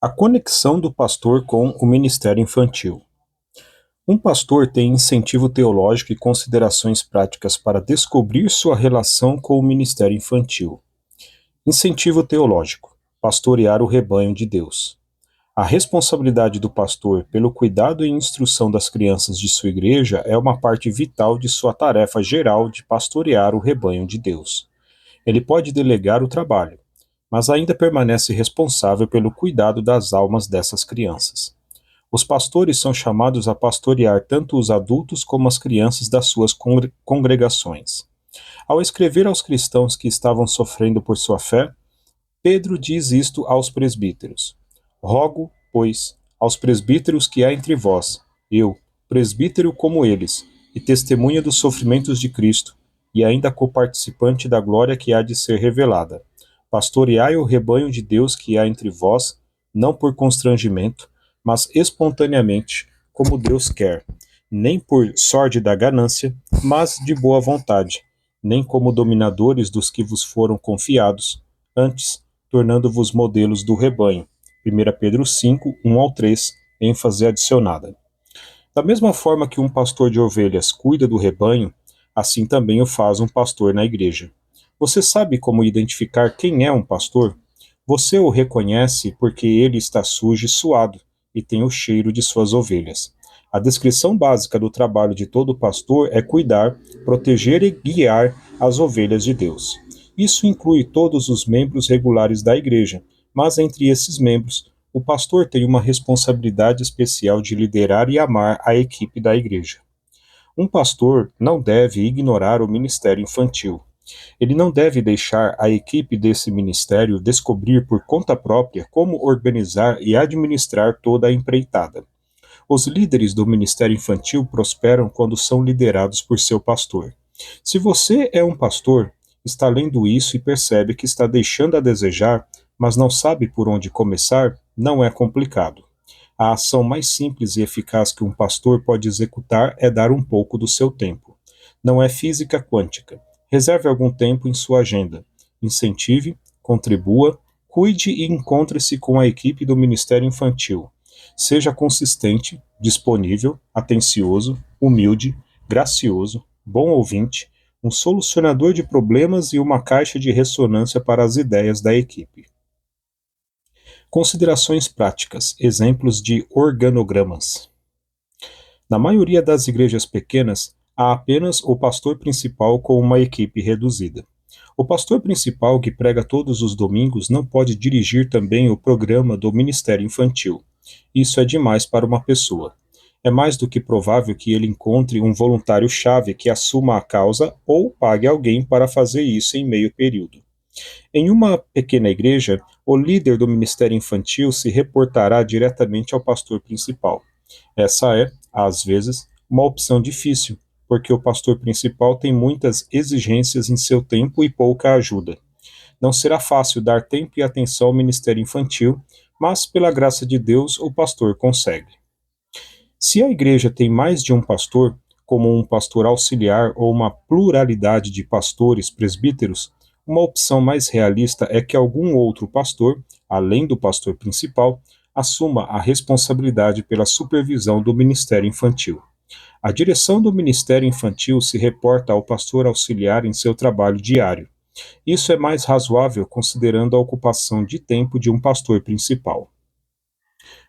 A conexão do pastor com o ministério infantil. Um pastor tem incentivo teológico e considerações práticas para descobrir sua relação com o ministério infantil. Incentivo teológico: pastorear o rebanho de Deus. A responsabilidade do pastor pelo cuidado e instrução das crianças de sua igreja é uma parte vital de sua tarefa geral de pastorear o rebanho de Deus. Ele pode delegar o trabalho, mas ainda permanece responsável pelo cuidado das almas dessas crianças. Os pastores são chamados a pastorear tanto os adultos como as crianças das suas congregações. Ao escrever aos cristãos que estavam sofrendo por sua fé, Pedro diz isto aos presbíteros: Rogo, pois, aos presbíteros que há entre vós, eu, presbítero como eles, e testemunha dos sofrimentos de Cristo, e ainda coparticipante da glória que há de ser revelada. Pastoreai o rebanho de Deus que há entre vós, não por constrangimento, mas espontaneamente, como Deus quer, nem por sorte da ganância, mas de boa vontade, nem como dominadores dos que vos foram confiados, antes, tornando-vos modelos do rebanho. 1 Pedro 5, 1 ao 3, ênfase adicionada. Da mesma forma que um pastor de ovelhas cuida do rebanho, assim também o faz um pastor na igreja. Você sabe como identificar quem é um pastor? Você o reconhece porque ele está sujo e suado e tem o cheiro de suas ovelhas. A descrição básica do trabalho de todo pastor é cuidar, proteger e guiar as ovelhas de Deus. Isso inclui todos os membros regulares da igreja, mas entre esses membros, o pastor tem uma responsabilidade especial de liderar e amar a equipe da igreja. Um pastor não deve ignorar o ministério infantil. Ele não deve deixar a equipe desse ministério descobrir por conta própria como organizar e administrar toda a empreitada. Os líderes do ministério infantil prosperam quando são liderados por seu pastor. Se você é um pastor, está lendo isso e percebe que está deixando a desejar, mas não sabe por onde começar, não é complicado. A ação mais simples e eficaz que um pastor pode executar é dar um pouco do seu tempo. Não é física quântica. Reserve algum tempo em sua agenda. Incentive, contribua, cuide e encontre-se com a equipe do Ministério Infantil. Seja consistente, disponível, atencioso, humilde, gracioso, bom ouvinte, um solucionador de problemas e uma caixa de ressonância para as ideias da equipe. Considerações práticas, exemplos de organogramas. Na maioria das igrejas pequenas, há apenas o pastor principal com uma equipe reduzida. O pastor principal que prega todos os domingos não pode dirigir também o programa do ministério infantil. Isso é demais para uma pessoa. É mais do que provável que ele encontre um voluntário-chave que assuma a causa ou pague alguém para fazer isso em meio período. Em uma pequena igreja, o líder do ministério infantil se reportará diretamente ao pastor principal. Essa é, às vezes, uma opção difícil, porque o pastor principal tem muitas exigências em seu tempo e pouca ajuda. Não será fácil dar tempo e atenção ao ministério infantil, mas, pela graça de Deus, o pastor consegue. Se a igreja tem mais de um pastor, como um pastor auxiliar ou uma pluralidade de pastores presbíteros, uma opção mais realista é que algum outro pastor, além do pastor principal, assuma a responsabilidade pela supervisão do ministério infantil. A direção do ministério infantil se reporta ao pastor auxiliar em seu trabalho diário. Isso é mais razoável considerando a ocupação de tempo de um pastor principal.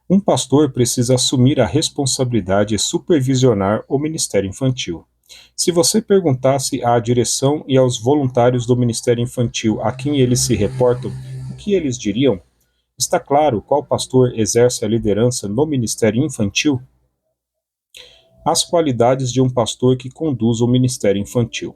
Um pastor precisa assumir a responsabilidade e supervisionar o ministério infantil. Se você perguntasse à direção e aos voluntários do ministério infantil a quem eles se reportam, o que eles diriam? Está claro qual pastor exerce a liderança no ministério infantil? As qualidades de um pastor que conduz o ministério infantil.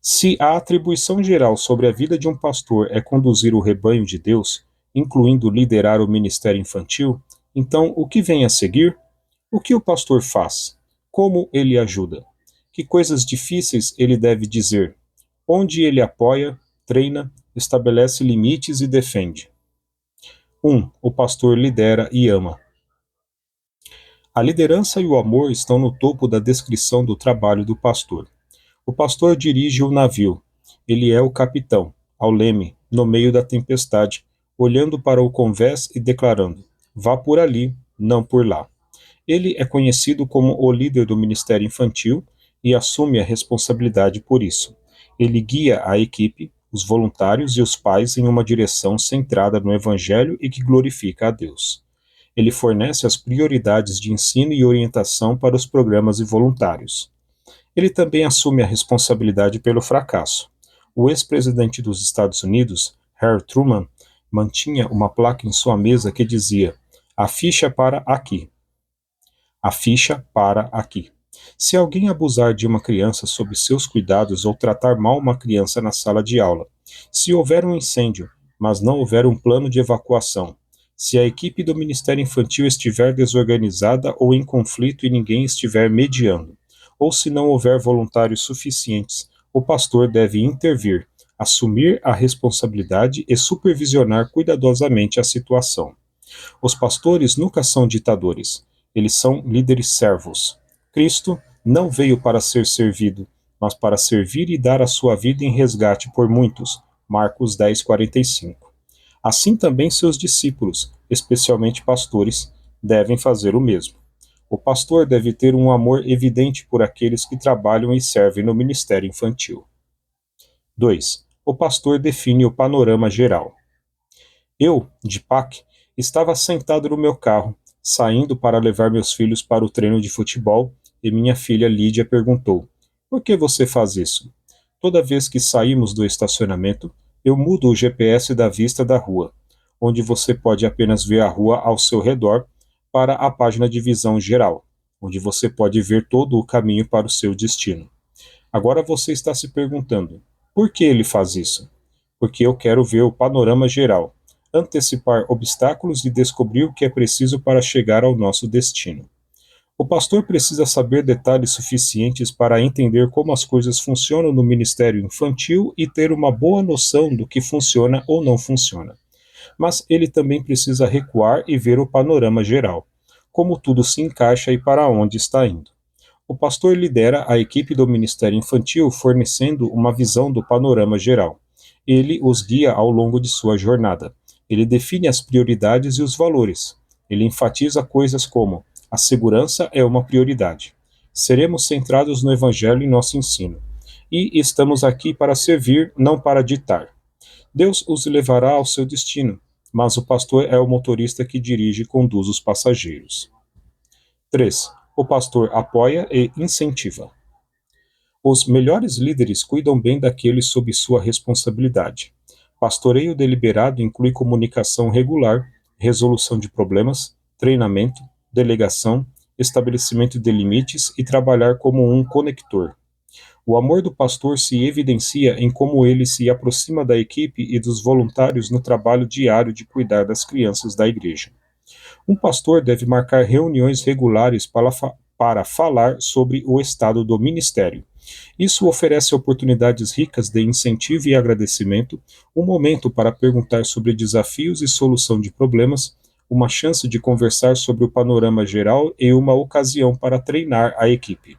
Se a atribuição geral sobre a vida de um pastor é conduzir o rebanho de Deus, incluindo liderar o ministério infantil, então o que vem a seguir? O que o pastor faz? Como ele ajuda? Que coisas difíceis ele deve dizer? Onde ele apoia, treina, estabelece limites e defende? 1. O pastor lidera e ama. A liderança e o amor estão no topo da descrição do trabalho do pastor. O pastor dirige o navio. Ele é o capitão, ao leme, no meio da tempestade, olhando para o convés e declarando: vá por ali, não por lá. Ele é conhecido como o líder do ministério infantil e assume a responsabilidade por isso. Ele guia a equipe, os voluntários e os pais em uma direção centrada no Evangelho e que glorifica a Deus. Ele fornece as prioridades de ensino e orientação para os programas e voluntários. Ele também assume a responsabilidade pelo fracasso. O ex-presidente dos Estados Unidos, Harry Truman, mantinha uma placa em sua mesa que dizia: a ficha para aqui. A ficha para aqui. Se alguém abusar de uma criança sob seus cuidados ou tratar mal uma criança na sala de aula, se houver um incêndio, mas não houver um plano de evacuação, se a equipe do Ministério Infantil estiver desorganizada ou em conflito e ninguém estiver mediando, ou se não houver voluntários suficientes, o pastor deve intervir, assumir a responsabilidade e supervisionar cuidadosamente a situação. Os pastores nunca são ditadores, eles são líderes servos. Cristo não veio para ser servido, mas para servir e dar a sua vida em resgate por muitos. Marcos 10:45. Assim também seus discípulos, especialmente pastores, devem fazer o mesmo. O pastor deve ter um amor evidente por aqueles que trabalham e servem no ministério infantil. 2. O pastor define o panorama geral. Eu, de Pac, estava sentado no meu carro, saindo para levar meus filhos para o treino de futebol, e minha filha Lídia perguntou: por que você faz isso? Toda vez que saímos do estacionamento, eu mudo o GPS da vista da rua, onde você pode apenas ver a rua ao seu redor, para a página de visão geral, onde você pode ver todo o caminho para o seu destino. Agora você está se perguntando: por que ele faz isso? Porque eu quero ver o panorama geral, antecipar obstáculos e descobrir o que é preciso para chegar ao nosso destino. O pastor precisa saber detalhes suficientes para entender como as coisas funcionam no ministério infantil e ter uma boa noção do que funciona ou não funciona. Mas ele também precisa recuar e ver o panorama geral, como tudo se encaixa e para onde está indo. O pastor lidera a equipe do ministério infantil fornecendo uma visão do panorama geral. Ele os guia ao longo de sua jornada. Ele define as prioridades e os valores. Ele enfatiza coisas como: a segurança é uma prioridade. Seremos centrados no Evangelho em nosso ensino. E estamos aqui para servir, não para ditar. Deus os levará ao seu destino, mas o pastor é o motorista que dirige e conduz os passageiros. 3. O pastor apoia e incentiva. Os melhores líderes cuidam bem daqueles sob sua responsabilidade. Pastoreio deliberado inclui comunicação regular, resolução de problemas, treinamento, delegação, estabelecimento de limites e trabalhar como um conector. O amor do pastor se evidencia em como ele se aproxima da equipe e dos voluntários no trabalho diário de cuidar das crianças da igreja. Um pastor deve marcar reuniões regulares para falar sobre o estado do ministério. Isso oferece oportunidades ricas de incentivo e agradecimento, um momento para perguntar sobre desafios e solução de problemas, uma chance de conversar sobre o panorama geral e uma ocasião para treinar a equipe.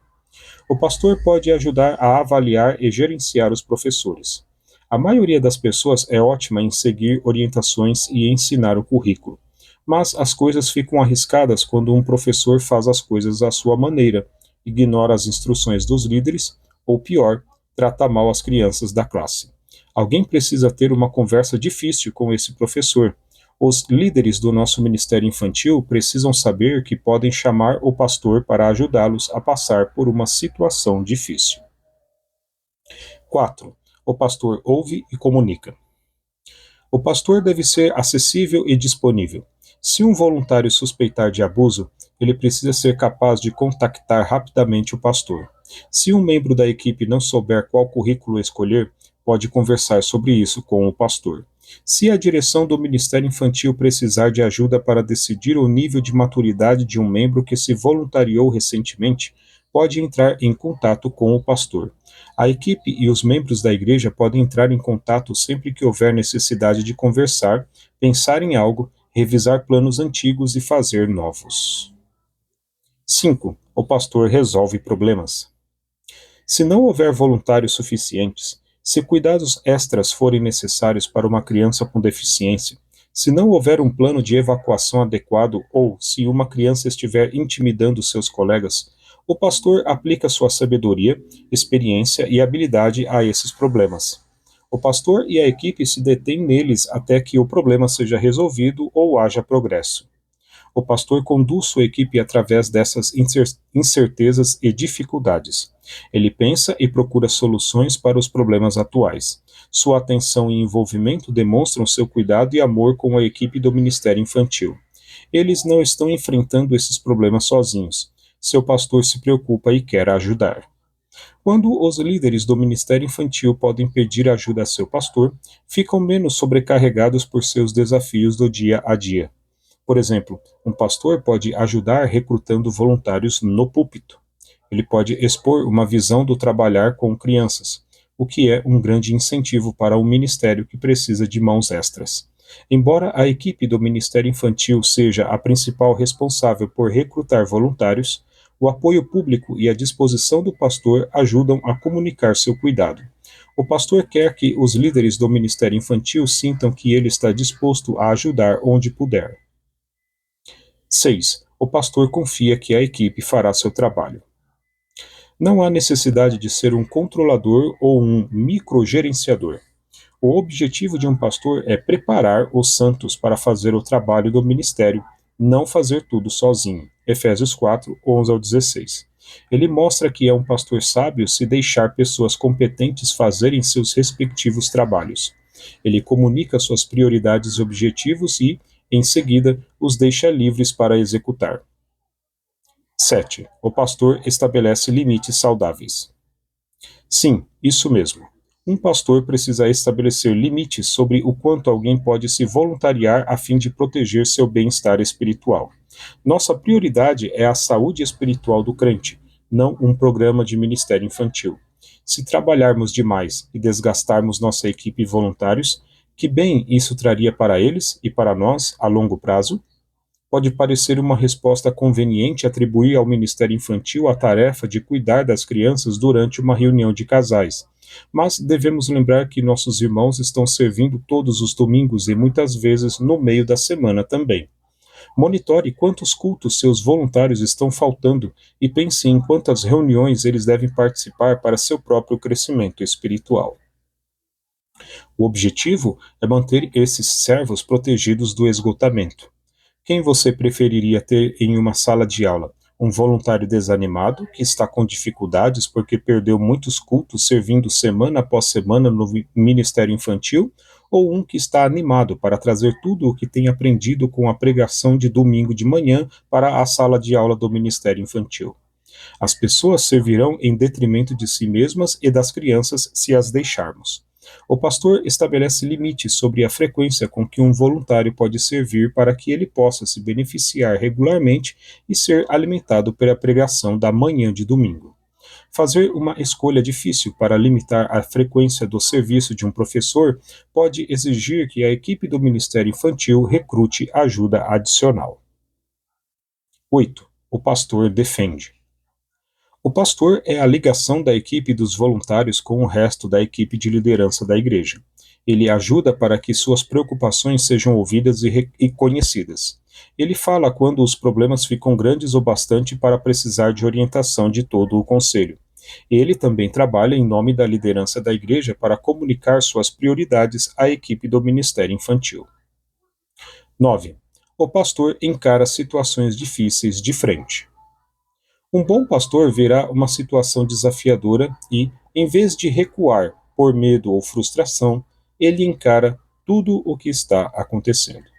O pastor pode ajudar a avaliar e gerenciar os professores. A maioria das pessoas é ótima em seguir orientações e ensinar o currículo, mas as coisas ficam arriscadas quando um professor faz as coisas à sua maneira, ignora as instruções dos líderes ou, pior, trata mal as crianças da classe. Alguém precisa ter uma conversa difícil com esse professor. Os líderes do nosso ministério infantil precisam saber que podem chamar o pastor para ajudá-los a passar por uma situação difícil. 4. O pastor ouve e comunica. O pastor deve ser acessível e disponível. Se um voluntário suspeitar de abuso, ele precisa ser capaz de contactar rapidamente o pastor. Se um membro da equipe não souber qual currículo escolher, pode conversar sobre isso com o pastor. Se a direção do Ministério Infantil precisar de ajuda para decidir o nível de maturidade de um membro que se voluntariou recentemente, pode entrar em contato com o pastor. A equipe e os membros da igreja podem entrar em contato sempre que houver necessidade de conversar, pensar em algo, revisar planos antigos e fazer novos. 5. O pastor resolve problemas. Se não houver voluntários suficientes, se cuidados extras forem necessários para uma criança com deficiência, Se não houver um plano de evacuação adequado ou se uma criança estiver intimidando seus colegas, o pastor aplica sua sabedoria, experiência e habilidade a esses problemas. O pastor e a equipe se detêm neles até que o problema seja resolvido ou haja progresso. O pastor conduz sua equipe através dessas incertezas e dificuldades. Ele pensa e procura soluções para os problemas atuais. Sua atenção e envolvimento demonstram seu cuidado e amor com a equipe do Ministério Infantil. Eles não estão enfrentando esses problemas sozinhos. Seu pastor se preocupa e quer ajudar. Quando os líderes do Ministério Infantil podem pedir ajuda a seu pastor, ficam menos sobrecarregados por seus desafios do dia a dia. Por exemplo, um pastor pode ajudar recrutando voluntários no púlpito. Ele pode expor uma visão do trabalhar com crianças, o que é um grande incentivo para um ministério que precisa de mãos extras. Embora a equipe do Ministério Infantil seja a principal responsável por recrutar voluntários, o apoio público e a disposição do pastor ajudam a comunicar seu cuidado. O pastor quer que os líderes do Ministério Infantil sintam que ele está disposto a ajudar onde puder. 6. O pastor confia que a equipe fará seu trabalho. Não há necessidade de ser um controlador ou um microgerenciador. O objetivo de um pastor é preparar os santos para fazer o trabalho do ministério, não fazer tudo sozinho. Efésios 4, 11 ao 16. Ele mostra que é um pastor sábio se deixar pessoas competentes fazerem seus respectivos trabalhos. Ele comunica suas prioridades e objetivos e, em seguida, os deixa livres para executar. 7. O pastor estabelece limites saudáveis. Sim, isso mesmo. Um pastor precisa estabelecer limites sobre o quanto alguém pode se voluntariar a fim de proteger seu bem-estar espiritual. Nossa prioridade é a saúde espiritual do crente, não um programa de ministério infantil. Se trabalharmos demais e desgastarmos nossa equipe e voluntários, que bem isso traria para eles e para nós a longo prazo? Pode parecer uma resposta conveniente atribuir ao Ministério Infantil a tarefa de cuidar das crianças durante uma reunião de casais, mas devemos lembrar que nossos irmãos estão servindo todos os domingos e muitas vezes no meio da semana também. Monitore quantos cultos seus voluntários estão faltando e pense em quantas reuniões eles devem participar para seu próprio crescimento espiritual. O objetivo é manter esses servos protegidos do esgotamento. Quem você preferiria ter em uma sala de aula? Um voluntário desanimado, que está com dificuldades porque perdeu muitos cultos servindo semana após semana no ministério infantil? Ou um que está animado para trazer tudo o que tem aprendido com a pregação de domingo de manhã para a sala de aula do ministério infantil? As pessoas servirão em detrimento de si mesmas e das crianças se as deixarmos. O pastor estabelece limites sobre a frequência com que um voluntário pode servir para que ele possa se beneficiar regularmente e ser alimentado pela pregação da manhã de domingo. Fazer uma escolha difícil para limitar a frequência do serviço de um professor pode exigir que a equipe do Ministério Infantil recrute ajuda adicional. 8. O pastor defende. O pastor é a ligação da equipe dos voluntários com o resto da equipe de liderança da igreja. Ele ajuda para que suas preocupações sejam ouvidas e conhecidas. Ele fala quando os problemas ficam grandes o bastante para precisar de orientação de todo o conselho. Ele também trabalha em nome da liderança da igreja para comunicar suas prioridades à equipe do ministério infantil. 9. O pastor encara situações difíceis de frente. Um bom pastor verá uma situação desafiadora e, em vez de recuar por medo ou frustração, ele encara tudo o que está acontecendo.